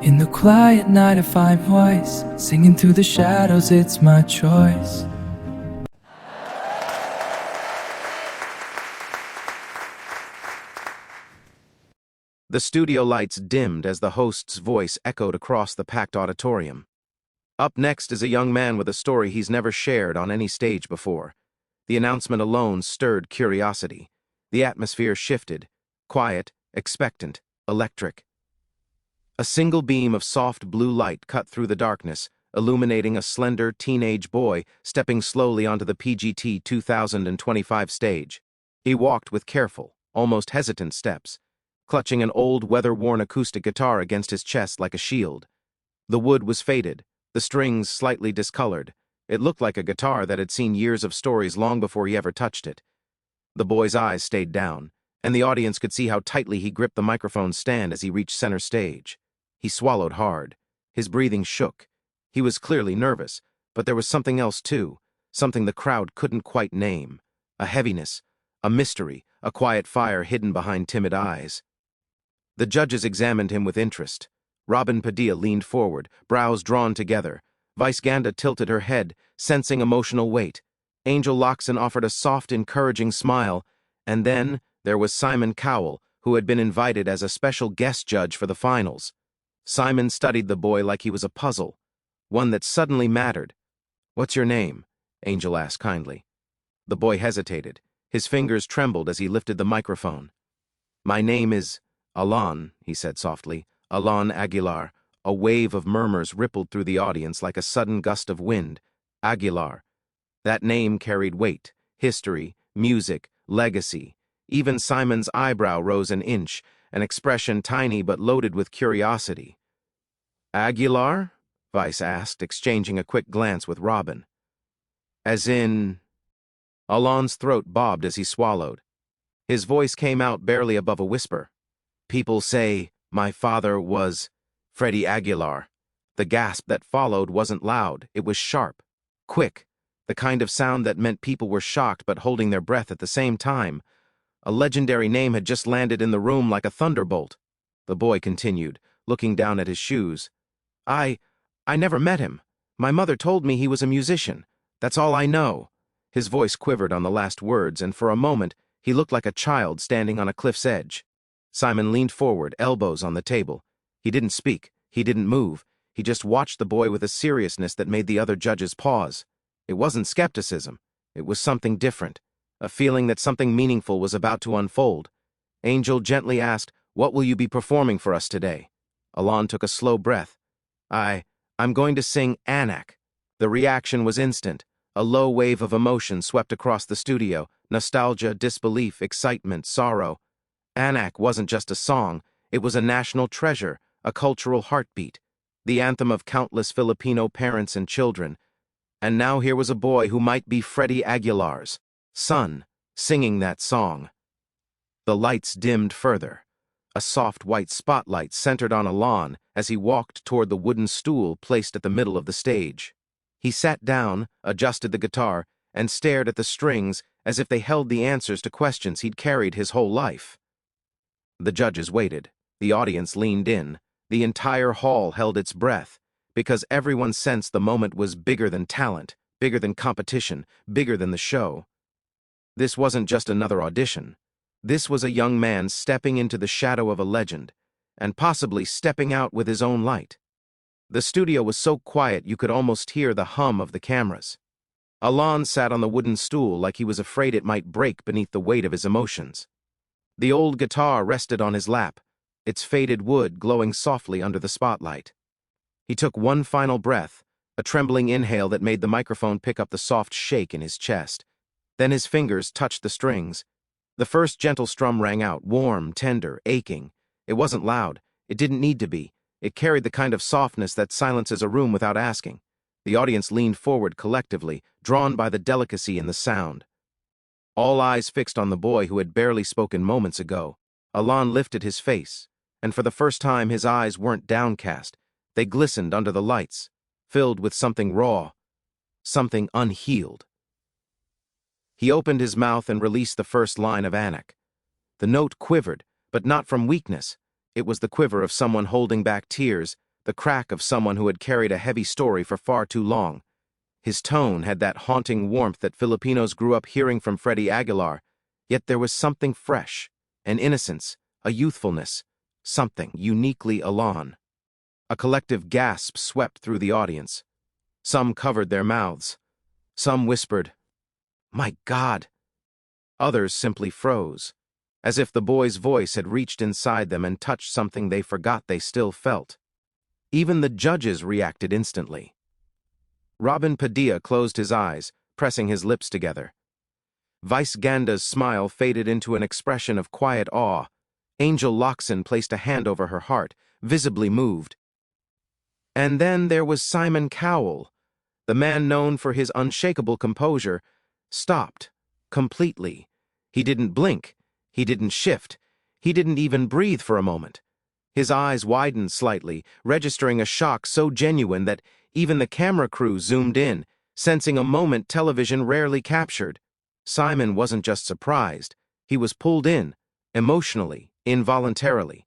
In the quiet night I find voice, singing through the shadows, it's my choice. The studio lights dimmed as the host's voice echoed across the packed auditorium. Up next is a young man with a story he's never shared on any stage before. The announcement alone stirred curiosity. The atmosphere shifted, quiet, expectant, electric. A single beam of soft blue light cut through the darkness, illuminating a slender teenage boy stepping slowly onto the PGT 2025 stage. He walked with careful, almost hesitant steps, clutching an old weather-worn acoustic guitar against his chest like a shield. The wood was faded, the strings slightly discolored. It looked like a guitar that had seen years of stories long before he ever touched it. The boy's eyes stayed down, and the audience could see how tightly he gripped the microphone stand as he reached center stage. He swallowed hard. His breathing shook. He was clearly nervous, but there was something else too, something the crowd couldn't quite name. A heaviness, a mystery, a quiet fire hidden behind timid eyes. The judges examined him with interest. Robin Padilla leaned forward, brows drawn together. Vice Ganda tilted her head, sensing emotional weight. Angel Loxon offered a soft, encouraging smile, and then there was Simon Cowell, who had been invited as a special guest judge for the finals. Simon studied the boy like he was a puzzle, one that suddenly mattered. "What's your name?" Angel asked kindly. The boy hesitated. His fingers trembled as he lifted the microphone. "My name is Alan," he said softly. "Alan Aguilar." A wave of murmurs rippled through the audience like a sudden gust of wind. Aguilar. That name carried weight, history, music, legacy. Even Simon's eyebrow rose an inch, an expression tiny but loaded with curiosity. "Aguilar?" Vice asked, exchanging a quick glance with Robin. "As in—" Alan's throat bobbed as he swallowed. His voice came out barely above a whisper. "People say my father was Freddy Aguilar." The gasp that followed wasn't loud, it was sharp, quick, the kind of sound that meant people were shocked but holding their breath at the same time. A legendary name had just landed in the room like a thunderbolt. The boy continued, looking down at his shoes. I never met him. My mother told me he was a musician. That's all I know." His voice quivered on the last words, and for a moment, he looked like a child standing on a cliff's edge. Simon leaned forward, elbows on the table. He didn't speak. He didn't move. He just watched the boy with a seriousness that made the other judges pause. It wasn't skepticism. It was something different, a feeling that something meaningful was about to unfold. Angel gently asked, "What will you be performing for us today?" Alan took a slow breath. I'm going to sing Anak." The reaction was instant. A low wave of emotion swept across the studio. Nostalgia, disbelief, excitement, sorrow. Anak wasn't just a song. It was a national treasure, a cultural heartbeat, the anthem of countless Filipino parents and children. And now here was a boy who might be Freddy Aguilar's son, singing that song. The lights dimmed further. A soft white spotlight centered on Alan as he walked toward the wooden stool placed at the middle of the stage. He sat down, adjusted the guitar, and stared at the strings as if they held the answers to questions he'd carried his whole life. The judges waited. The audience leaned in. The entire hall held its breath, because everyone sensed the moment was bigger than talent, bigger than competition, bigger than the show. This wasn't just another audition. This was a young man stepping into the shadow of a legend, and possibly stepping out with his own light. The studio was so quiet you could almost hear the hum of the cameras. Alan sat on the wooden stool like he was afraid it might break beneath the weight of his emotions. The old guitar rested on his lap, its faded wood glowing softly under the spotlight. He took one final breath, a trembling inhale that made the microphone pick up the soft shake in his chest. Then his fingers touched the strings. The first gentle strum rang out, warm, tender, aching. It wasn't loud. It didn't need to be. It carried the kind of softness that silences a room without asking. The audience leaned forward collectively, drawn by the delicacy in the sound. All eyes fixed on the boy who had barely spoken moments ago. Alan lifted his face, and for the first time his eyes weren't downcast. They glistened under the lights, filled with something raw, something unhealed. He opened his mouth and released the first line of Anak. The note quivered, but not from weakness. It was the quiver of someone holding back tears, the crack of someone who had carried a heavy story for far too long. His tone had that haunting warmth that Filipinos grew up hearing from Freddy Aguilar, yet there was something fresh, an innocence, a youthfulness, something uniquely Alan. A collective gasp swept through the audience. Some covered their mouths. Some whispered, "My God!" Others simply froze, as if the boy's voice had reached inside them and touched something they forgot they still felt. Even the judges reacted instantly. Robin Padilla closed his eyes, pressing his lips together. Vice Ganda's smile faded into an expression of quiet awe. Angel Loxon placed a hand over her heart, visibly moved. And then there was Simon Cowell, the man known for his unshakable composure, stopped, completely. He didn't blink, he didn't shift, he didn't even breathe for a moment. His eyes widened slightly, registering a shock so genuine that even the camera crew zoomed in, sensing a moment television rarely captured. Simon wasn't just surprised, he was pulled in, emotionally, involuntarily.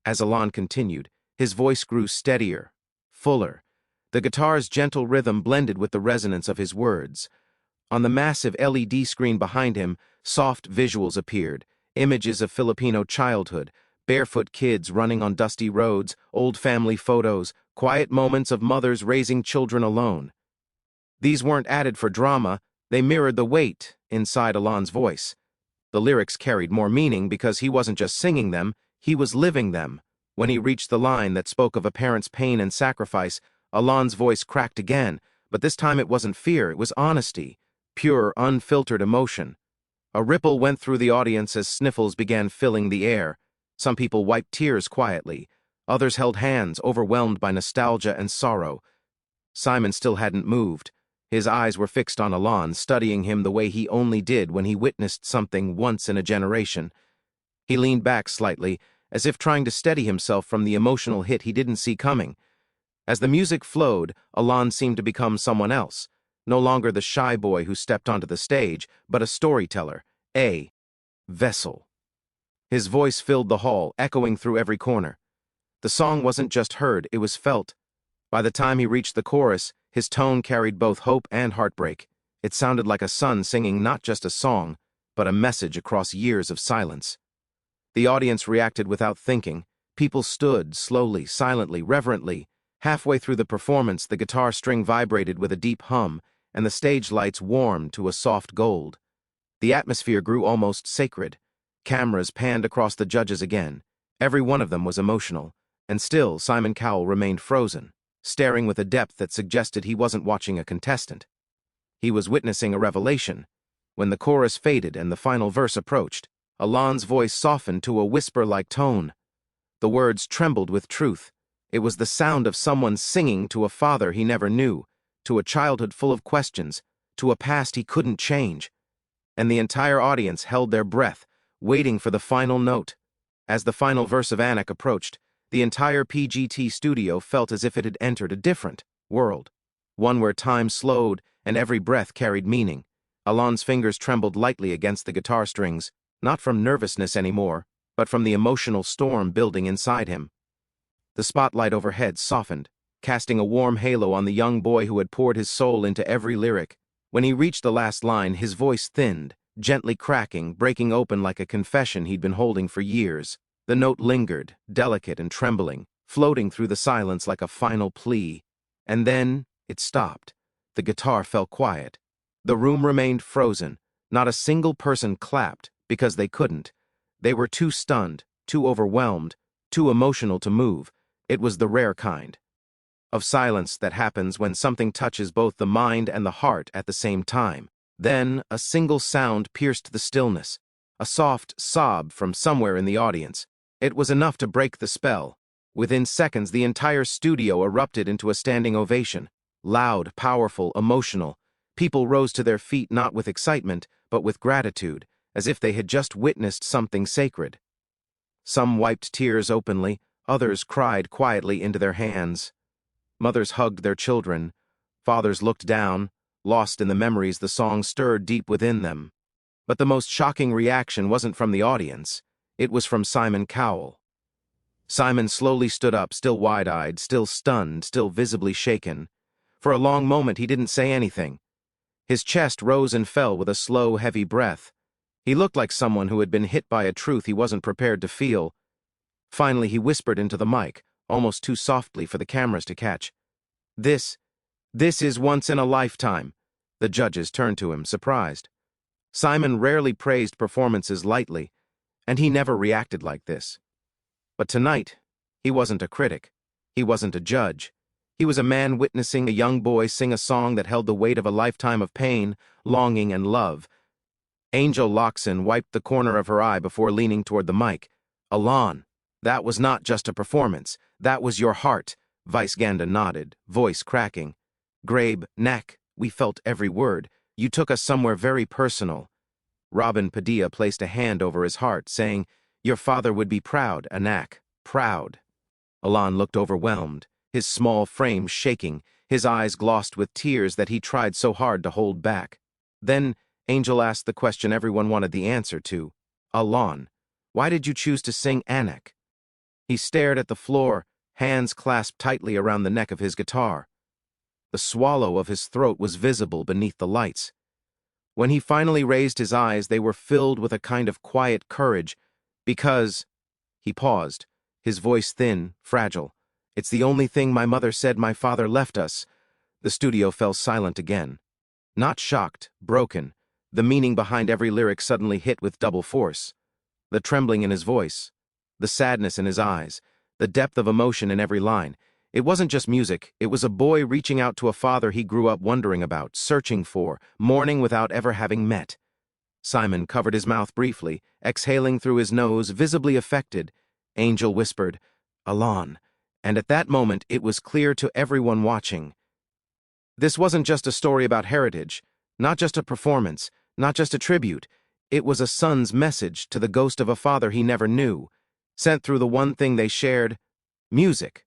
As Alan continued, his voice grew steadier, fuller. The guitar's gentle rhythm blended with the resonance of his words. On the massive LED screen behind him, soft visuals appeared, images of Filipino childhood, barefoot kids running on dusty roads, old family photos, quiet moments of mothers raising children alone. These weren't added for drama, they mirrored the weight inside Alan's voice. The lyrics carried more meaning because he wasn't just singing them, he was living them. When he reached the line that spoke of a parent's pain and sacrifice, Alan's voice cracked again, but this time it wasn't fear, it was honesty, pure, unfiltered emotion. A ripple went through the audience as sniffles began filling the air. Some people wiped tears quietly. Others held hands, overwhelmed by nostalgia and sorrow. Simon still hadn't moved. His eyes were fixed on Alan, studying him the way he only did when he witnessed something once in a generation. He leaned back slightly, as if trying to steady himself from the emotional hit he didn't see coming. As the music flowed, Alan seemed to become someone else, no longer the shy boy who stepped onto the stage, but a storyteller, a vessel. His voice filled the hall, echoing through every corner. The song wasn't just heard, it was felt. By the time he reached the chorus, his tone carried both hope and heartbreak. It sounded like a son singing not just a song, but a message across years of silence. The audience reacted without thinking. People stood, slowly, silently, reverently. Halfway through the performance, the guitar string vibrated with a deep hum, and the stage lights warmed to a soft gold. The atmosphere grew almost sacred. Cameras panned across the judges again. Every one of them was emotional, and still Simon Cowell remained frozen, staring with a depth that suggested he wasn't watching a contestant. He was witnessing a revelation. When the chorus faded and the final verse approached, Alan's voice softened to a whisper-like tone. The words trembled with truth. It was the sound of someone singing to a father he never knew, to a childhood full of questions, to a past he couldn't change. And the entire audience held their breath, waiting for the final note. As the final verse of Anak approached, the entire PGT studio felt as if it had entered a different world, one where time slowed and every breath carried meaning. Alan's fingers trembled lightly against the guitar strings, not from nervousness anymore, but from the emotional storm building inside him. The spotlight overhead softened, casting a warm halo on the young boy who had poured his soul into every lyric. When he reached the last line, his voice thinned, gently cracking, breaking open like a confession he'd been holding for years. The note lingered, delicate and trembling, floating through the silence like a final plea. And then it stopped. The guitar fell quiet. The room remained frozen. Not a single person clapped, because they couldn't. They were too stunned, too overwhelmed, too emotional to move. It was the rare kind of silence that happens when something touches both the mind and the heart at the same time. Then a single sound pierced the stillness, a soft sob from somewhere in the audience. It was enough to break the spell. Within seconds, the entire studio erupted into a standing ovation. Loud, powerful, emotional. People rose to their feet not with excitement, but with gratitude, as if they had just witnessed something sacred. Some wiped tears openly, others cried quietly into their hands. Mothers hugged their children. Fathers looked down, lost in the memories the song stirred deep within them. But the most shocking reaction wasn't from the audience. It was from Simon Cowell. Simon slowly stood up, still wide-eyed, still stunned, still visibly shaken. For a long moment he didn't say anything. His chest rose and fell with a slow, heavy breath. He looked like someone who had been hit by a truth he wasn't prepared to feel. Finally he whispered into the mic, almost too softly for the cameras to catch. This is once in a lifetime." The judges turned to him, surprised. Simon rarely praised performances lightly, and he never reacted like this. But tonight, he wasn't a critic. He wasn't a judge. He was a man witnessing a young boy sing a song that held the weight of a lifetime of pain, longing, and love. Angel Loxon wiped the corner of her eye before leaning toward the mic. "Alan, that was not just a performance. That was your heart." Vice Ganda nodded, voice cracking. "Grabe, Nak, we felt every word. You took us somewhere very personal." Robin Padilla placed a hand over his heart, saying, "Your father would be proud, Anak, proud." Alan looked overwhelmed, his small frame shaking, his eyes glossed with tears that he tried so hard to hold back. Then Angel asked the question everyone wanted the answer to. "Alan, why did you choose to sing Anak?" He stared at the floor, hands clasped tightly around the neck of his guitar. The swallow of his throat was visible beneath the lights. When he finally raised his eyes, they were filled with a kind of quiet courage, because— He paused, his voice thin, fragile. "It's the only thing my mother said my father left us." The studio fell silent again. Not shocked, broken. The meaning behind every lyric suddenly hit with double force. The trembling in his voice, the sadness in his eyes, the depth of emotion in every line. It wasn't just music, it was a boy reaching out to a father he grew up wondering about, searching for, mourning without ever having met. Simon covered his mouth briefly, exhaling through his nose, visibly affected. Angel whispered, "Alan," and at that moment it was clear to everyone watching. This wasn't just a story about heritage, not just a performance, not just a tribute. It was a son's message to the ghost of a father he never knew, sent through the one thing they shared— music.